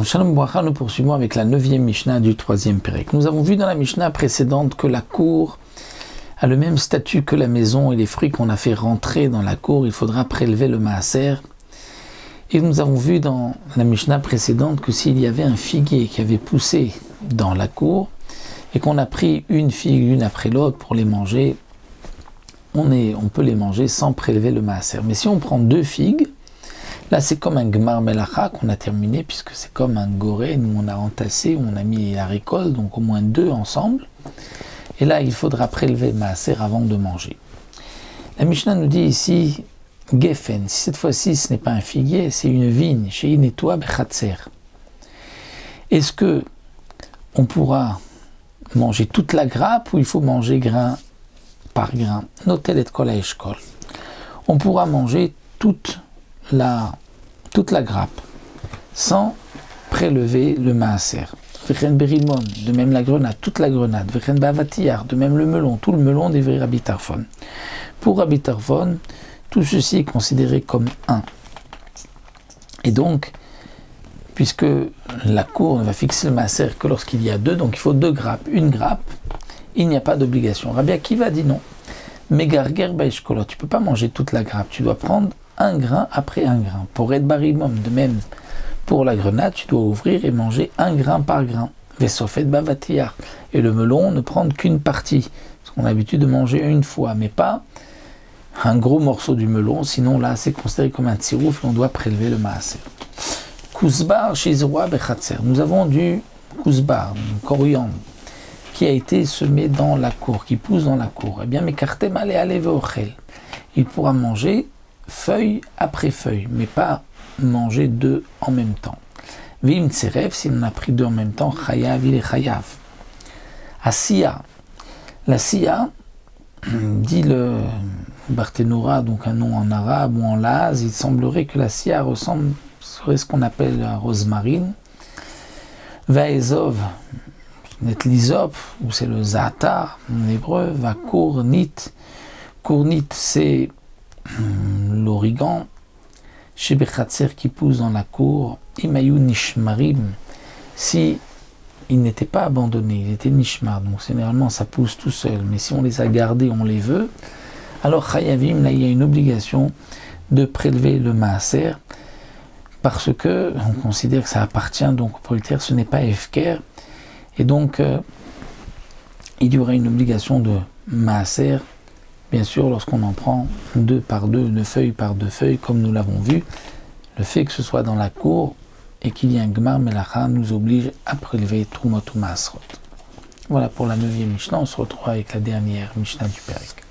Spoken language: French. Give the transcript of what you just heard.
Shalom Bracha, nous poursuivons avec la 9e Mishnah du 3e Pérec. Nous avons vu dans la Mishnah précédente que la cour a le même statut que la maison et les fruits qu'on a fait rentrer dans la cour, il faudra prélever le maaser. Et nous avons vu dans la Mishnah précédente que s'il y avait un figuier qui avait poussé dans la cour et qu'on a pris une figue l'une après l'autre pour les manger, on peut les manger sans prélever le maaser. Mais si on prend deux figues, là c'est comme un gmar melacha qu'on a terminé, puisque c'est comme un goré, nous on a entassé, on a mis la récolte, donc au moins deux ensemble. Et là il faudra prélever le maaser avant de manger. La Mishnah nous dit ici, Geffen, si cette fois-ci ce n'est pas un figuier, c'est une vigne, chez Inetoa Bechatser. Est-ce que on pourra manger toute la grappe ou il faut manger grain par grain? Notel et kol haeshkol. On pourra manger toute la grappe sans prélever le maaser. Vechen berimon, de même la grenade, toute la grenade. Vechen bavatiyar, de même le melon, tout le melon des Rabbi Tarfon. Pour Rabbi Tarfon, tout ceci est considéré comme un. Et donc, puisque la cour ne va fixer le maaser que lorsqu'il y a deux, donc il faut deux grappes. Une grappe, il n'y a pas d'obligation. Rabbi Akiva dit non. Megarger baeshkolot, tu ne peux pas manger toute la grappe, tu dois prendre un grain après un grain. Pour Ed Barimom, de même pour la grenade, tu dois ouvrir et manger un grain par grain. Vesofet bavatiyar. Et le melon ne prendre qu'une partie. Parce qu'on a l'habitude de manger une fois, mais pas un gros morceau du melon, sinon là c'est considéré comme un tsirouf et on doit prélever le maaser. Kousbar shizroa bechatser. Nous avons du kousbar, du coriandre, qui a été semé dans la cour, qui pousse dans la cour. Eh bien, mais kartem ale ale veochel. Il pourra manger feuille après feuille, mais pas manger deux en même temps. Vim tseref, s'il en a pris deux en même temps, chayav, il est chayav. Asiya. La siya, dit le Barthénora, donc un nom en arabe ou en laz, il semblerait que la siya serait ce qu'on appelle la rosemarine. Vaezov, net l'isop, ou c'est le zaatar en hébreu. Va kournit. Kournit, c'est l'origan. Chez Bechatser qui pousse dans la cour. Imayu nishmarim. Si il n'était pas abandonné, il était nishmar, donc généralement ça pousse tout seul, mais si on les a gardés, on les veut, alors chayavim, là il y a une obligation de prélever le maaser, parce que on considère que ça appartient donc au propriétaire, ce n'est pas efker, et donc il y aura une obligation de maaser, bien sûr lorsqu'on en prend deux par deux, deux feuilles par deux feuilles, comme nous l'avons vu. Le fait que ce soit dans la cour et qu'il y ait un gmar melacha nous oblige à prélever trumot ou maasrot. Voilà pour la 9e Mishnah, on se retrouve avec la dernière Mishnah du Pérec.